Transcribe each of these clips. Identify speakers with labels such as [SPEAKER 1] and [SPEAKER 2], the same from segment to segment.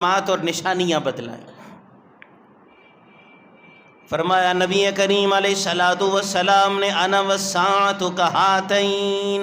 [SPEAKER 1] علامات اور نشانیاں بتلائیں۔ فرمایا نبی کریم علیہ الصلوۃ والسلام نے انا والساعۃ کہاتین،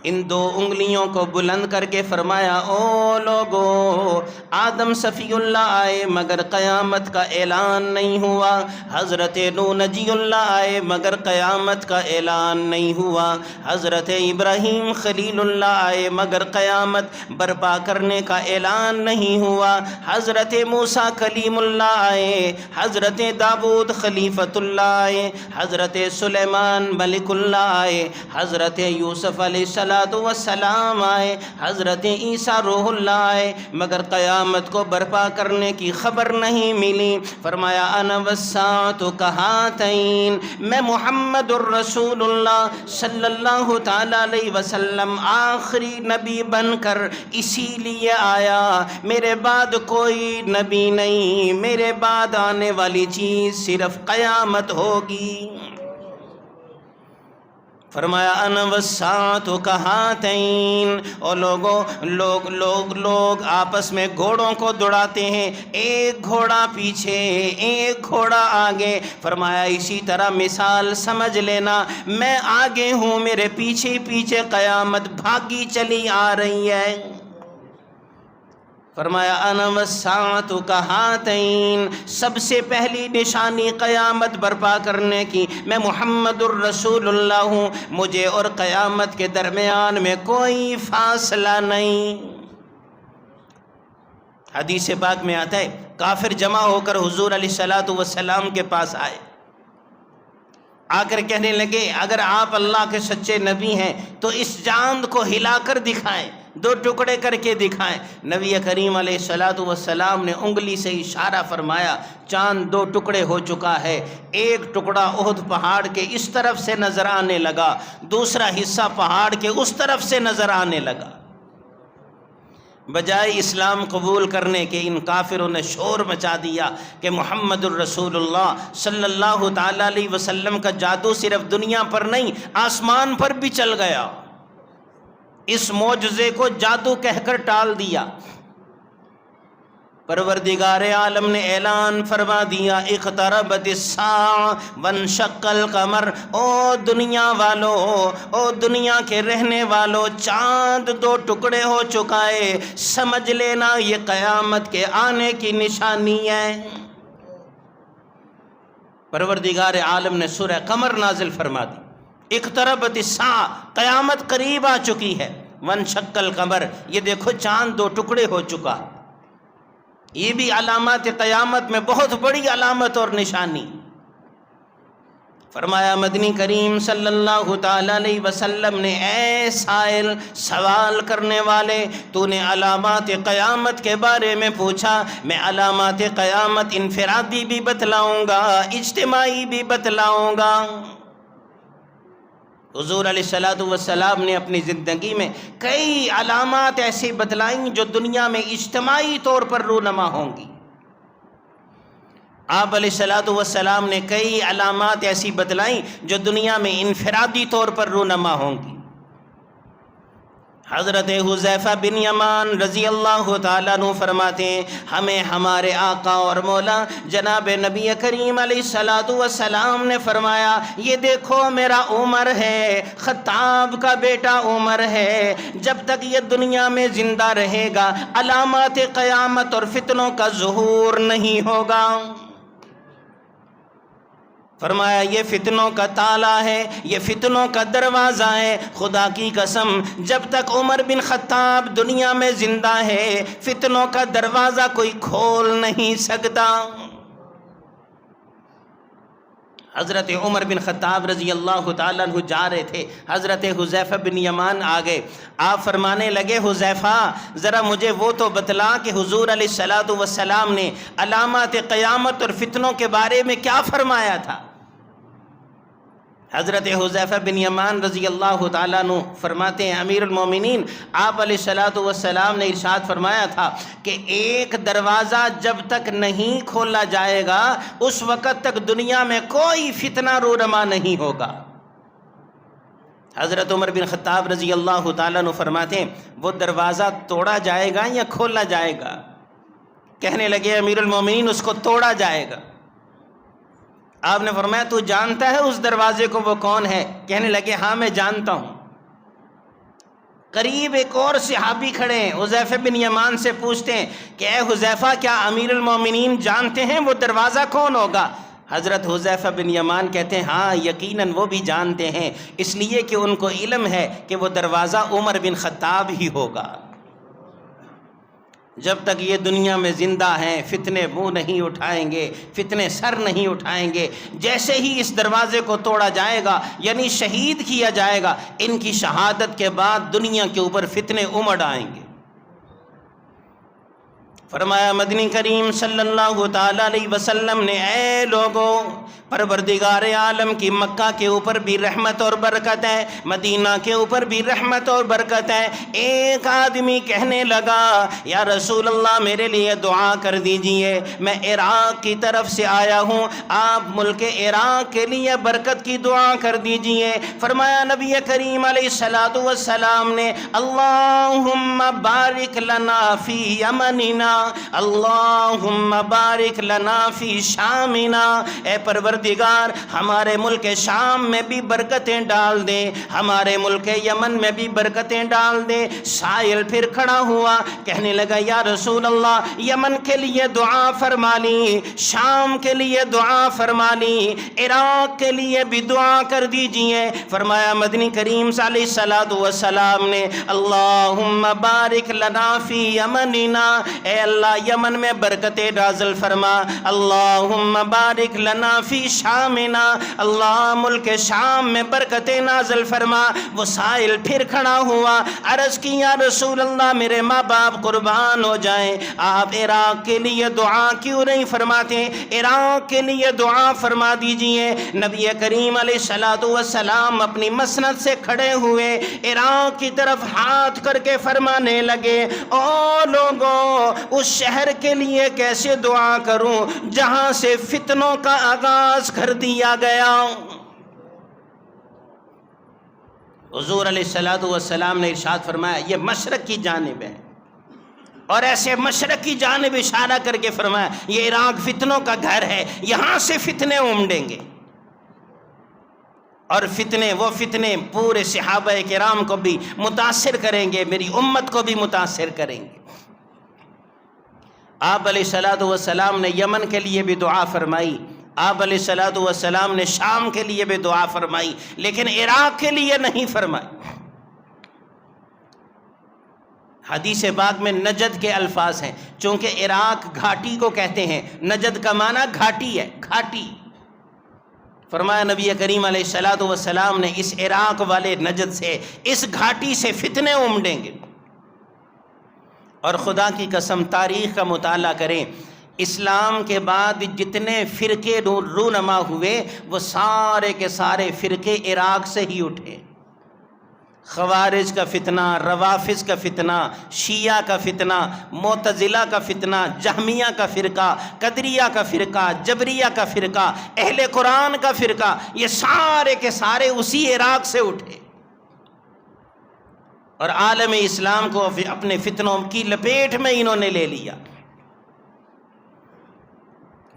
[SPEAKER 1] ان دو انگلیوں کو بلند کر کے فرمایا او لوگو، آدم صفی اللہ آئے مگر قیامت کا اعلان نہیں ہوا، حضرت نوح نجی اللہ آئے مگر قیامت کا اعلان نہیں ہوا، حضرت ابراہیم خلیل اللہ آئے مگر قیامت برپا کرنے کا اعلان نہیں ہوا، حضرت موسیٰ کلیم اللہ آئے، حضرت داؤد خلیفۃ اللہ آئے، حضرت سلیمان ملک اللہ آئے، حضرت یوسف علیہ والسلام آئے، حضرت عیسیٰ روح اللہ آئے، مگر قیامت کو برپا کرنے کی خبر نہیں ملی۔ فرمایا انا والساعۃ کہاتین، میں محمد الرسول اللہ صلی اللہ تعالی علیہ وسلم آخری نبی بن کر اسی لیے آیا، میرے بعد کوئی نبی نہیں، میرے بعد آنے والی چیز صرف قیامت ہوگی۔ فرمایا انا والساعۃ کہاتین، اور لوگ آپس میں گھوڑوں کو دوڑاتے ہیں، ایک گھوڑا پیچھے ایک گھوڑا آگے۔ فرمایا اسی طرح مثال سمجھ لینا، میں آگے ہوں، میرے پیچھے پیچھے قیامت بھاگی چلی آ رہی ہے۔ فرمایا انا والساعۃ کہاتین، سب سے پہلی نشانی قیامت برپا کرنے کی میں محمد الرسول اللہ ہوں، مجھے اور قیامت کے درمیان میں کوئی فاصلہ نہیں۔ حدیث پاک میں آتا ہے کافر جمع ہو کر حضور علیہ الصلوۃ والسلام کے پاس آئے، آ کر کہنے لگے اگر آپ اللہ کے سچے نبی ہیں تو اس چاند کو ہلا کر دکھائیں، دو ٹکڑے کر کے دکھائیں۔ نبی کریم علیہ الصلوۃ والسلام نے انگلی سے اشارہ فرمایا، چاند دو ٹکڑے ہو چکا ہے، ایک ٹکڑا احد پہاڑ کے اس طرف سے نظر آنے لگا، دوسرا حصہ پہاڑ کے اس طرف سے نظر آنے لگا۔ بجائے اسلام قبول کرنے کے ان کافروں نے شور مچا دیا کہ محمد الرسول اللہ صلی اللہ تعالی علیہ وسلم کا جادو صرف دنیا پر نہیں آسمان پر بھی چل گیا، اس معجزے کو جادو کہہ کر ٹال دیا۔ پروردگار عالم نے اعلان فرما دیا اقتربت الساعہ وانشق القمر، او دنیا والو، او دنیا کے رہنے والو، چاند دو ٹکڑے ہو چکا ہے، سمجھ لینا یہ قیامت کے آنے کی نشانی ہے۔ پروردگار عالم نے سورہ قمر نازل فرما دی، اقتربت الساعہ، قیامت قریب آ چکی ہے، وانشق القمر، یہ دیکھو چاند دو ٹکڑے ہو چکا ہے۔ یہ بھی علامات قیامت میں بہت بڑی علامت اور نشانی۔ فرمایا مدنی کریم صلی اللہ تعالی علیہ وسلم نے اے سائل، سوال کرنے والے، تو نے علامات قیامت کے بارے میں پوچھا، میں علامات قیامت انفرادی بھی بتلاؤں گا، اجتماعی بھی بتلاؤں گا۔ حضور علیہ الصلوۃ والسلام نے اپنی زندگی میں کئی علامات ایسی بتلائیں جو دنیا میں اجتماعی طور پر رونما ہوں گی۔ آپ علیہ الصلوۃ والسلام نے کئی علامات ایسی بتلائیں جو دنیا میں انفرادی طور پر رونما ہوں گی۔ حضرت حذیفہ بن یمان رضی اللہ تعالیٰ عنہ فرماتے ہیں ہمیں ہمارے آقا اور مولا جناب نبی کریم علیہ الصلوۃ والسلام نے فرمایا یہ دیکھو میرا عمر ہے، خطاب کا بیٹا عمر ہے، جب تک یہ دنیا میں زندہ رہے گا علامات قیامت اور فتنوں کا ظہور نہیں ہوگا۔ فرمایا یہ فتنوں کا تالا ہے، یہ فتنوں کا دروازہ ہے، خدا کی قسم جب تک عمر بن خطاب دنیا میں زندہ ہے فتنوں کا دروازہ کوئی کھول نہیں سکتا۔ حضرت عمر بن خطاب رضی اللہ تعالیٰ عنہ جا رہے تھے، حضرت حذیفہ بن یمان آگئے، آپ فرمانے لگے حذیفہ ذرا مجھے وہ تو بتلا کہ حضور علیہ الصلوۃ والسلام نے علامات قیامت اور فتنوں کے بارے میں کیا فرمایا تھا۔ حضرت حذیفہ بن یمان رضی اللہ تعالیٰ عنہ فرماتے ہیں امیر المومنین آپ علیہ الصلوۃ والسلام نے ارشاد فرمایا تھا کہ ایک دروازہ جب تک نہیں کھولا جائے گا اس وقت تک دنیا میں کوئی فتنہ رونما نہیں ہوگا۔ حضرت عمر بن خطاب رضی اللہ تعالیٰ عنہ فرماتے ہیں وہ دروازہ توڑا جائے گا یا کھولا جائے گا؟ کہنے لگے امیر المومنین اس کو توڑا جائے گا۔ آپ نے فرمایا تو جانتا ہے اس دروازے کو وہ کون ہے؟ کہنے لگے ہاں میں جانتا ہوں۔ قریب ایک اور صحابی کھڑے ہیں، حذیفہ بن یمان سے پوچھتے ہیں کہ اے حذیفہ کیا امیر المومنین جانتے ہیں وہ دروازہ کون ہوگا؟ حضرت حذیفہ بن یمان کہتے ہیں ہاں یقیناً وہ بھی جانتے ہیں، اس لیے کہ ان کو علم ہے کہ وہ دروازہ عمر بن خطاب ہی ہوگا۔ جب تک یہ دنیا میں زندہ ہیں فتنے منہ نہیں اٹھائیں گے، فتنے سر نہیں اٹھائیں گے۔ جیسے ہی اس دروازے کو توڑا جائے گا یعنی شہید کیا جائے گا، ان کی شہادت کے بعد دنیا کے اوپر فتنے امڑ آئیں گے۔ فرمایا مدنی کریم صلی اللہ تعالیٰ علیہ وسلم نے اے لوگوں، پروردگار عالم کی مکہ کے اوپر بھی رحمت اور برکت ہے، مدینہ کے اوپر بھی رحمت اور برکت ہے۔ ایک آدمی کہنے لگا یا رسول اللہ میرے لیے دعا کر دیجئے، میں عراق کی طرف سے آیا ہوں، آپ ملک عراق کے لیے برکت کی دعا کر دیجئے۔ فرمایا نبی کریم علیہ السلام نے اللہم بارک لنا فی یمننا، اللہم بارک لنا فی شامنا، اے پروردگار ہمارے ملک شام میں بھی برکتیں ڈال دے، ہمارے ملک یمن میں بھی برکتیں ڈال دے۔ سائل پھر کھڑا ہوا کہنے لگا یا رسول اللہ یمن کے لیے دعا فرما لی، شام کے لیے دعا فرما لی، عراق کے لیے بھی دعا کر دیجئے۔ فرمایا مدنی کریم صلی اللہ علیہ وسلم نے اللہم بارک لنا فی یمننا، اے اللہ یمن میں برکتیں نازل فرما، اللہم بارک لنا فی شامنا، اللہ ملک شام میں برکتیں نازل فرما۔ وہ سائل پھر کھڑا ہوا، عرض کی یا رسول اللہ میرے ماں باپ قربان ہو جائیں، آپ عراق کے لیے دعا کیوں نہیں فرماتے؟ عراق کے لیے دعا فرما دیجئے۔ نبی کریم علیہ السلام اپنی مسند سے کھڑے ہوئے عراق کی طرف ہاتھ کر کے فرمانے لگے او لوگوں اس شہر کے لیے کیسے دعا کروں جہاں سے فتنوں کا آغاز کر دیا گیا۔ حضور علیہ السلام نے ارشاد فرمایا یہ مشرق کی جانب ہے، اور ایسے مشرق کی جانب اشارہ کر کے فرمایا یہ عراق فتنوں کا گھر ہے، یہاں سے فتنے امڑیں گے، اور فتنے وہ فتنے پورے صحابہ کرام کو بھی متاثر کریں گے، میری امت کو بھی متاثر کریں گے۔ آپ علیہ السلام نے یمن کے لیے بھی دعا فرمائی، آپ علیہ السلام نے شام کے لیے بھی دعا فرمائی، لیکن عراق کے لیے نہیں فرمائی۔ حدیث پاک میں نجد کے الفاظ ہیں، چونکہ عراق گھاٹی کو کہتے ہیں، نجد کا معنی گھاٹی ہے، گھاٹی۔ فرمایا نبی کریم علیہ السلام نے اس عراق والے نجد سے، اس گھاٹی سے فتنے امڑیں گے۔ اور خدا کی قسم تاریخ کا مطالعہ کریں، اسلام کے بعد جتنے فرقے رونما ہوئے وہ سارے کے سارے فرقے عراق سے ہی اٹھے۔ خوارج کا فتنہ، روافظ کا فتنہ، شیعہ کا فتنہ، معتزلہ کا فتنہ، جہمیہ کا فرقہ، قدریہ کا فرقہ، جبریہ کا فرقہ، اہل قرآن کا فرقہ، یہ سارے کے سارے اسی عراق سے اٹھے، اور عالم اسلام کو اپنے فتنوں کی لپیٹ میں انہوں نے لے لیا۔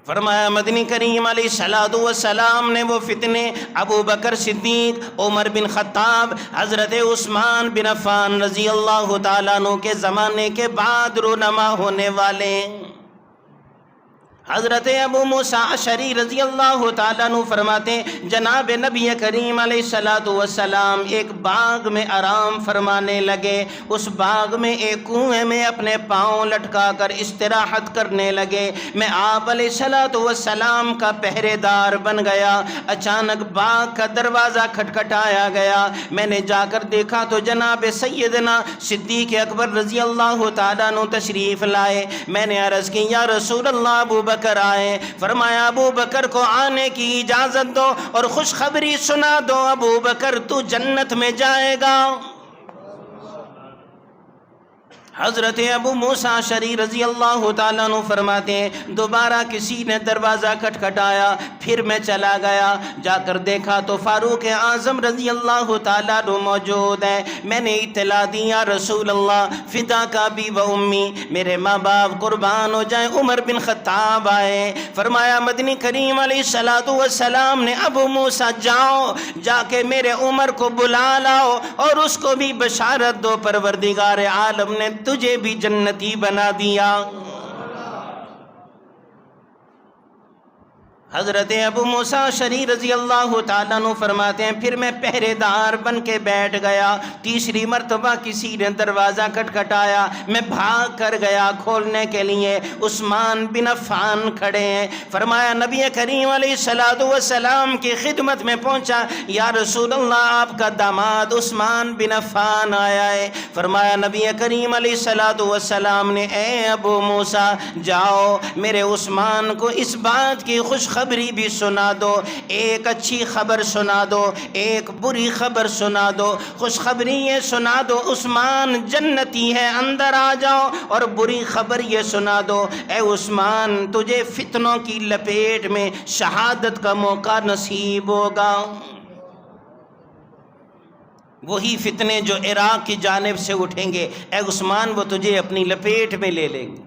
[SPEAKER 1] فرمایا مدنی کریم علیہ السلام نے وہ فتنے ابو بکر صدیق، عمر بن خطاب، حضرت عثمان بن عفان رضی اللہ تعالیٰ عنہ کے زمانے کے بعد رونما ہونے والے، حضرت ابو موسیٰ اشعری رضی اللہ تعالیٰ عنہ فرماتے ہیں جناب نبی کریم علیہ السلام ایک باغ میں آرام فرمانے لگے، اس باغ میں ایک کنویں میں اپنے پاؤں لٹکا کر استراحت کرنے لگے۔ میں آپ علیہ السلام کا پہرے دار بن گیا، اچانک باغ کا دروازہ کھٹکھٹایا گیا، میں نے جا کر دیکھا تو جناب سیدنا صدیق اکبر رضی اللہ تعالیٰ عنہ تشریف لائے۔ میں نے عرض کی یا رسول اللہ ابو بکر آئے۔ فرمایا ابو بکر کو آنے کی اجازت دو اور خوشخبری سنا دو، ابو بکر تو جنت میں جائے گا۔ حضرت ابو موسیٰ اشعری رضی اللہ تعالیٰ عنہ فرماتے ہیں دوبارہ کسی نے دروازہ کھٹکھٹایا، پھر میں چلا گیا، جا کر دیکھا تو فاروق اعظم رضی اللہ تعالیٰ عنہ موجود ہیں۔ میں نے اطلاع دی یا رسول اللہ فدا کا بھی و امی، میرے ماں باپ قربان ہو جائیں، عمر بن خطاب آئے۔ فرمایا مدنی کریم علیہ السلام نے ابو موسیٰ جاؤ، جا کے میرے عمر کو بلا لاؤ اور اس کو بھی بشارت دو، پروردگار عالم نے تجھے بھی جنتی بنا دیا۔ حضرت ابو موسیٰ اشعری رضی اللہ تعالیٰ عنہ فرماتے ہیں پھر میں پہرے دار بن کے بیٹھ گیا، تیسری مرتبہ کسی نے دروازہ کھٹکھٹایا، میں بھاگ کر گیا کھولنے کے لیے، عثمان بن عفان کھڑے ہیں۔ فرمایا نبی کریم علیہ السلام کی خدمت میں پہنچا، یا رسول اللہ آپ کا داماد عثمان بن عفان آیا ہے۔ فرمایا نبی کریم علیہ السلام نے اے ابو موسیٰ جاؤ میرے عثمان کو اس بات کی خوشخبری بھی سنا دو، ایک اچھی خبر سنا دو، ایک بری خبر سنا دو۔ خوشخبری یہ سنا دو عثمان جنتی ہے، اندر آ جاؤ، اور بری خبر یہ سنا دو اے عثمان تجھے فتنوں کی لپیٹ میں شہادت کا موقع نصیب ہوگا۔ وہی فتنے جو عراق کی جانب سے اٹھیں گے اے عثمان وہ تجھے اپنی لپیٹ میں لے لیں گے۔